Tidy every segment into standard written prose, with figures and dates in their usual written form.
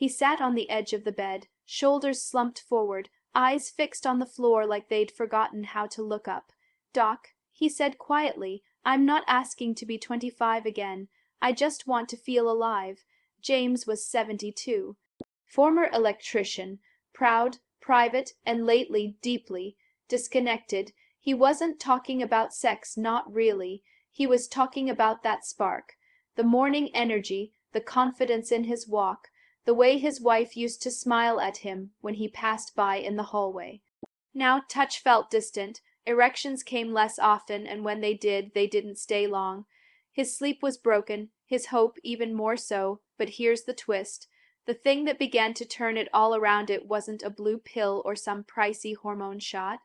He sat on the edge of the bed, shoulders slumped forward, eyes fixed on the floor like they'd forgotten how to look up. "Doc," he said quietly, "I'm not asking to be 25 again. I just want to feel alive." James was 72. Former electrician, proud, private, and lately deeply disconnected. He wasn't talking about sex, not really. He was talking about that spark, the morning energy, the confidence in his walk, the way his wife used to smile at him when he passed by in the hallway. Now touch felt distant, erections came less often, and when they did, they didn't stay long. His sleep was broken, his hope even more so, but here's the twist. The thing that began to turn it all around it wasn't a blue pill or some pricey hormone shot.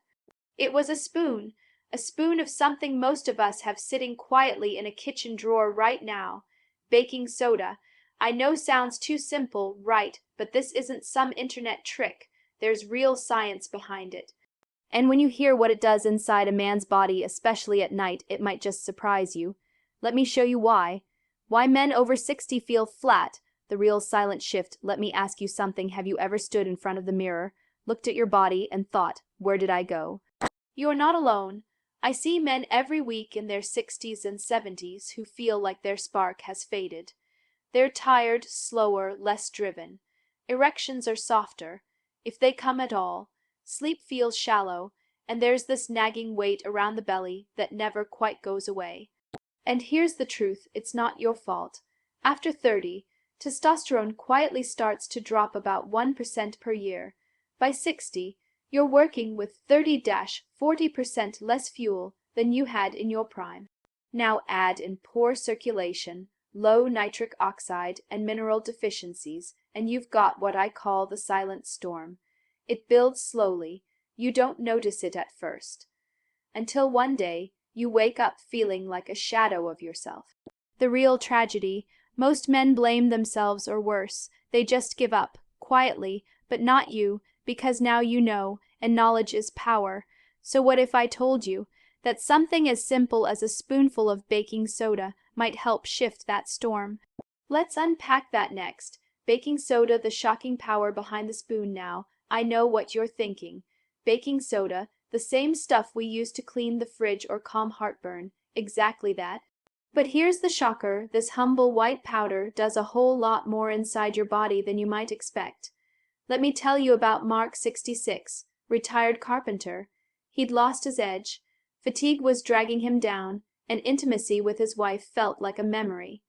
It was a spoon of something most of us have sitting quietly in a kitchen drawer right now. Baking soda. I know sounds too simple, right, but this isn't some internet trick. There's real science behind it. And when you hear what it does inside a man's body, especially at night, it might just surprise you. Let me show you why. Why men over 60 feel flat. The real silent shift. Let me ask you something. Have you ever stood in front of the mirror, looked at your body, and thought, where did I go? You're not alone. I see men every week in their 60s and 70s who feel like their spark has faded. They're tired, slower, less driven. Erections are softer, if they come at all. Sleep feels shallow, and there's this nagging weight around the belly that never quite goes away. And here's the truth, it's not your fault. After 30, testosterone quietly starts to drop about 1% per year. By 60, you're working with 30–40% less fuel than you had in your prime. Now add in poor circulation, low nitric oxide, and mineral deficiencies, and you've got what I call the silent storm. It builds slowly. You don't notice it at first, until one day you wake up feeling like a shadow of yourself. The real tragedy, most men blame themselves or worse. They just give up, quietly, but not you, because now you know, and knowledge is power. So what if I told you that something as simple as a spoonful of baking soda might help shift that storm? Let's unpack that next. Baking soda, the shocking power behind the spoon now. I know what you're thinking. Baking soda, the same stuff we use to clean the fridge or calm heartburn. Exactly that. But here's the shocker, this humble white powder does a whole lot more inside your body than you might expect. Let me tell you about Mark, 66, retired carpenter. He'd lost his edge. Fatigue was dragging him down, and intimacy with his wife felt like a memory.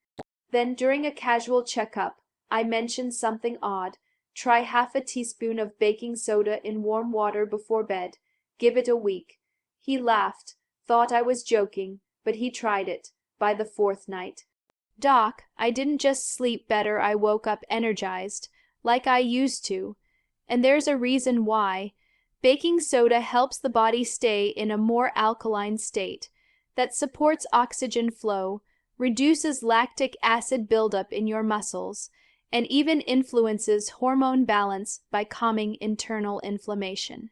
Then, during a casual checkup, I mentioned something odd. Try half a teaspoon of baking soda in warm water before bed. Give it a week. He laughed, thought I was joking, but he tried it. By the 4th night, "Doc, I didn't just sleep better, I woke up energized, like I used to. And there's a reason why. Baking soda helps the body stay in a more alkaline state that supports oxygen flow, reduces lactic acid buildup in your muscles, and even influences hormone balance by calming internal inflammation."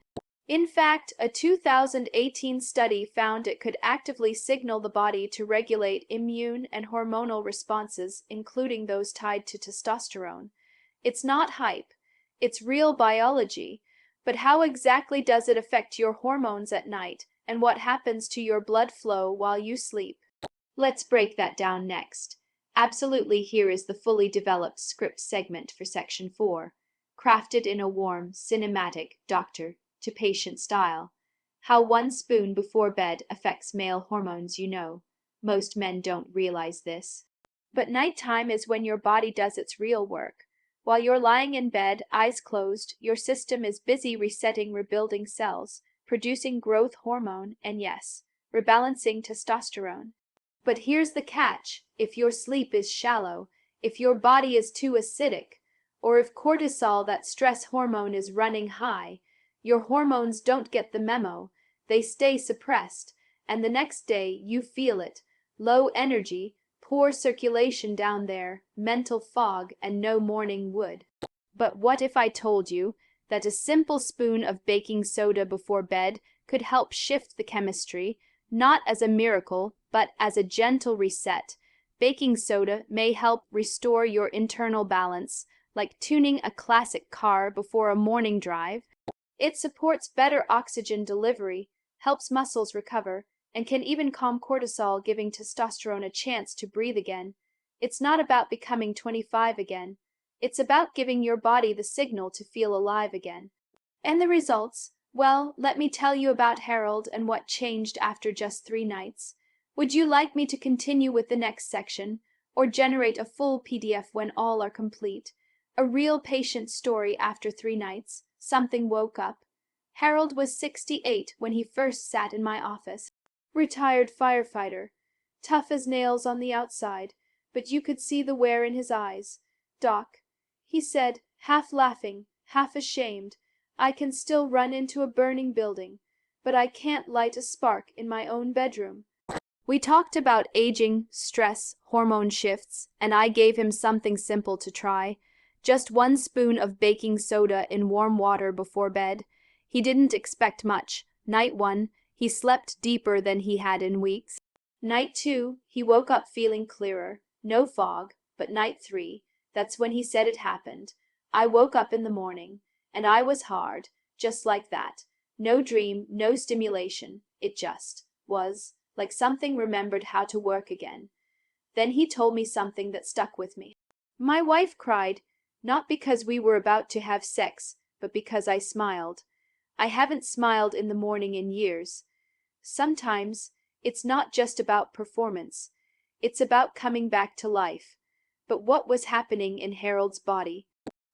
In fact, a 2018 study found it could actively signal the body to regulate immune and hormonal responses, including those tied to testosterone. It's not hype, it's real biology. But how exactly does it affect your hormones at night, and what happens to your blood flow while you sleep? Let's break that down next. Absolutely, here is the fully developed script segment for Section 4, crafted in a warm, cinematic, doctor-to-patient style. How 1 spoon before bed affects male hormones, you know. Most men don't realize this. But nighttime is when your body does its real work. While you're lying in bed, eyes closed, your system is busy resetting rebuilding cells, producing growth hormone, and yes, rebalancing testosterone. But here's the catch. If your sleep is shallow, if your body is too acidic, or if cortisol, that stress hormone, is running high, your hormones don't get the memo. They stay suppressed, and the next day you feel it. Low energy, poor circulation down there, mental fog, and no morning wood. But what if I told you that a simple spoon of baking soda before bed could help shift the chemistry, not as a miracle, but as a gentle reset? Baking soda may help restore your internal balance, like tuning a classic car before a morning drive. It supports better oxygen delivery, helps muscles recover, and can even calm cortisol, giving testosterone a chance to breathe again. It's not about becoming 25 again. It's about giving your body the signal to feel alive again. And the results? Well, let me tell you about Harold and what changed after just 3 nights. Would you like me to continue with the next section, or generate a full PDF when all are complete? A real patient story after 3 nights. Something woke up. Harold was 68 when he first sat in my office. Retired firefighter. Tough as nails on the outside, but you could see the wear in his eyes. "Doc," he said, half laughing, half ashamed, "I can still run into a burning building, but I can't light a spark in my own bedroom." We talked about aging, stress, hormone shifts, and I gave him something simple to try. Just 1 spoon of baking soda in warm water before bed. He didn't expect much. Night 1, he slept deeper than he had in weeks. Night 2, he woke up feeling clearer. No fog, but night 3, that's when he said it happened. I woke up in the morning, and I was hard, just like that. No dream, no stimulation. It just was, like something remembered how to work again. Then he told me something that stuck with me. My wife cried, not because we were about to have sex, but because I smiled. I haven't smiled in the morning in years. Sometimes it's not just about performance. It's about coming back to life. But what was happening in Harold's body?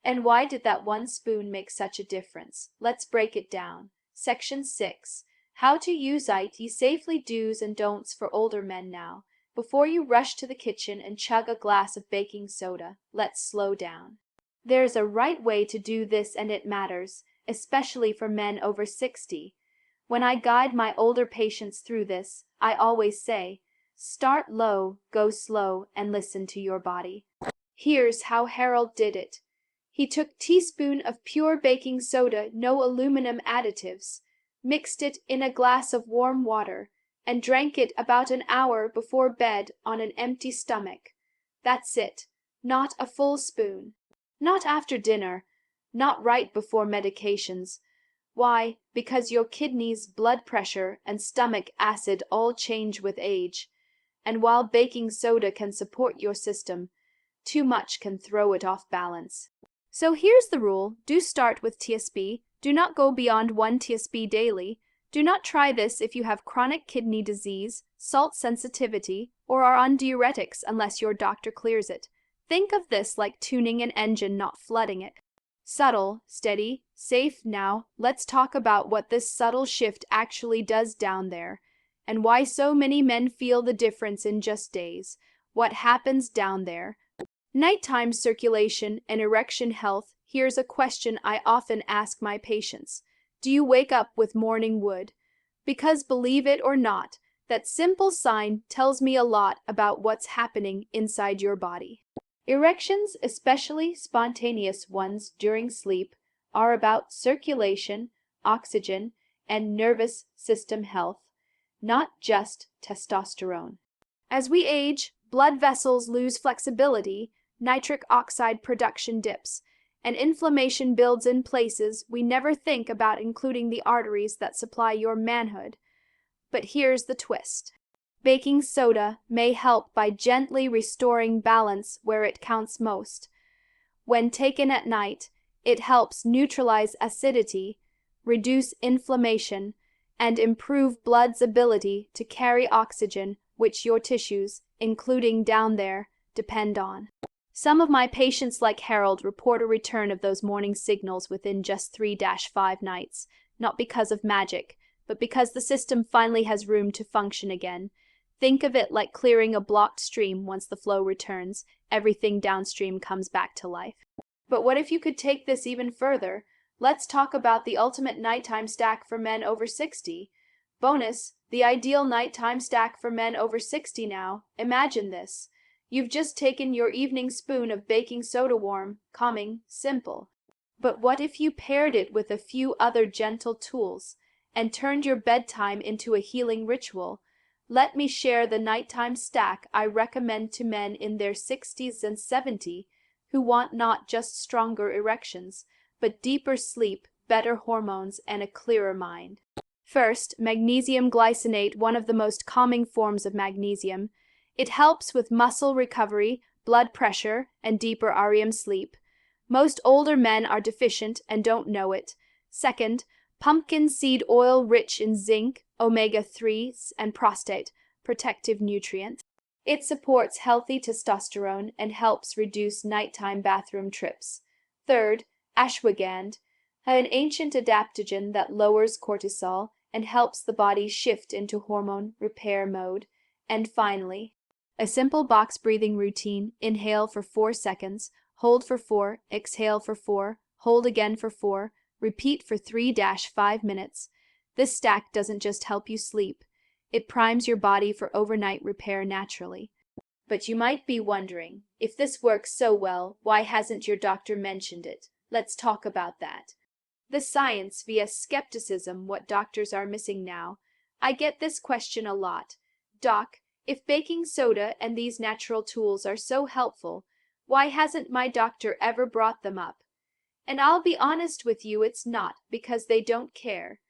And why did that 1 spoon make such a difference? Let's break it down. Section 6. How to use IT safely, do's and don'ts for older men now. Before you rush to the kitchen and chug a glass of baking soda, let's slow down. There's a right way to do this, and it matters, especially for men over 60. When I guide my older patients through this, I always say, start low, go slow, and listen to your body. Here's how Harold did it. He took teaspoon of pure baking soda, no aluminum additives, mixed it in a glass of warm water, and drank it about an hour before bed on an empty stomach. That's it. Not a full spoon. Not after dinner. Not right before medications. Why? Because your kidneys, blood pressure, and stomach acid all change with age. And while baking soda can support your system, too much can throw it off balance. So here's the rule. Do start with TSB. Do not go beyond 1 TSB daily. Do not try this if you have chronic kidney disease, salt sensitivity, or are on diuretics unless your doctor clears it. Think of this like tuning an engine, not flooding it. Subtle, steady, safe. Now, let's talk about what this subtle shift actually does down there, and why so many men feel the difference in just days. What happens down there? Nighttime circulation and erection health. Here's a question I often ask my patients. Do you wake up with morning wood? Because believe it or not, that simple sign tells me a lot about what's happening inside your body. Erections, especially spontaneous ones during sleep, are about circulation, oxygen, and nervous system health, not just testosterone. As we age, blood vessels lose flexibility, nitric oxide production dips, and inflammation builds in places we never think about, including the arteries that supply your manhood. But here's the twist. Baking soda may help by gently restoring balance where it counts most. When taken at night, it helps neutralize acidity, reduce inflammation, and improve blood's ability to carry oxygen, which your tissues, including down there, depend on. Some of my patients, like Harold, report a return of those morning signals within just 3-5 nights, not because of magic, but because the system finally has room to function again. Think of it like clearing a blocked stream. Once the flow returns, everything downstream comes back to life. But what if you could take this even further? Let's talk about the ultimate nighttime stack for men over 60. Bonus, the ideal nighttime stack for men over 60 now. Imagine this. You've just taken your evening spoon of baking soda, warm, calming, simple. But what if you paired it with a few other gentle tools and turned your bedtime into a healing ritual? Let me share the nighttime stack I recommend to men in their 60s and 70s who want not just stronger erections, but deeper sleep, better hormones, and a clearer mind. First, magnesium glycinate, one of the most calming forms of magnesium. It helps with muscle recovery, blood pressure, and deeper REM sleep. Most older men are deficient and don't know it. Second, pumpkin seed oil rich in zinc, omega-3s, and prostate, protective nutrient. It supports healthy testosterone and helps reduce nighttime bathroom trips. Third, ashwagandha, an ancient adaptogen that lowers cortisol and helps the body shift into hormone repair mode. And finally, a simple box breathing routine: inhale for 4 seconds, hold for 4, exhale for 4, hold again for 4, repeat for 3-5 minutes. This stack doesn't just help you sleep, it primes your body for overnight repair naturally. But you might be wondering, if this works so well, why hasn't your doctor mentioned it? Let's talk about that. The science via skepticism, what doctors are missing now. I get this question a lot. Doc, if baking soda and these natural tools are so helpful, why hasn't my doctor ever brought them up? And I'll be honest with you, it's not because they don't care.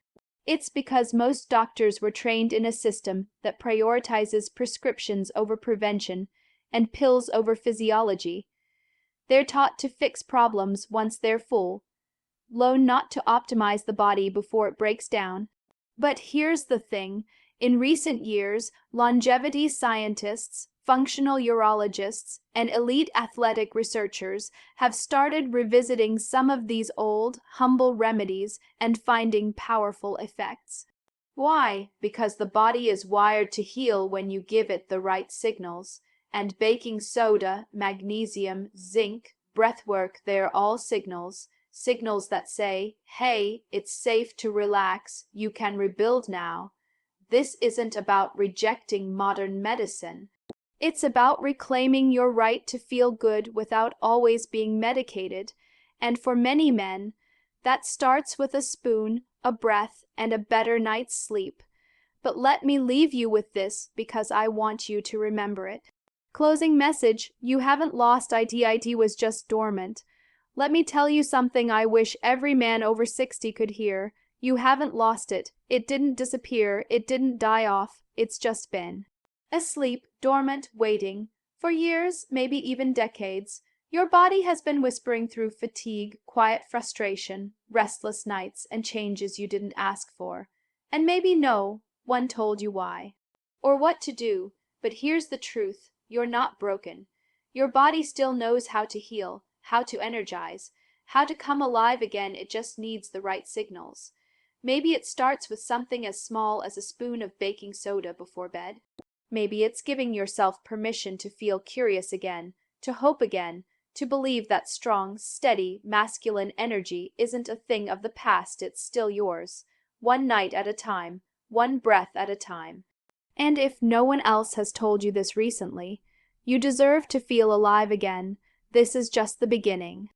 It's because most doctors were trained in a system that prioritizes prescriptions over prevention and pills over physiology. They're taught to fix problems once they're full, learn not to optimize the body before it breaks down. But here's the thing. In recent years, longevity scientists, functional urologists, and elite athletic researchers have started revisiting some of these old, humble remedies and finding powerful effects. Why? Because the body is wired to heal when you give it the right signals. And baking soda, magnesium, zinc, breathwork, they're all signals. Signals that say, hey, it's safe to relax, you can rebuild now. This isn't about rejecting modern medicine. It's about reclaiming your right to feel good without always being medicated. And for many men, that starts with a spoon, a breath, and a better night's sleep. But let me leave you with this because I want you to remember it. Closing message: you haven't lost it. It was just dormant. Let me tell you something I wish every man over 60 could hear. You haven't lost it. It didn't disappear. It didn't die off. It's just been asleep, dormant, waiting. For years, maybe even decades. Your body has been whispering through fatigue, quiet frustration, restless nights, and changes you didn't ask for. And maybe no one told you why or what to do. But here's the truth. You're not broken. Your body still knows how to heal, how to energize, how to come alive again. It just needs the right signals. Maybe it starts with something as small as a spoon of baking soda before bed. Maybe it's giving yourself permission to feel curious again, to hope again, to believe that strong, steady, masculine energy isn't a thing of the past. It's still yours, one night at a time, one breath at a time. And if no one else has told you this recently, you deserve to feel alive again. This is just the beginning.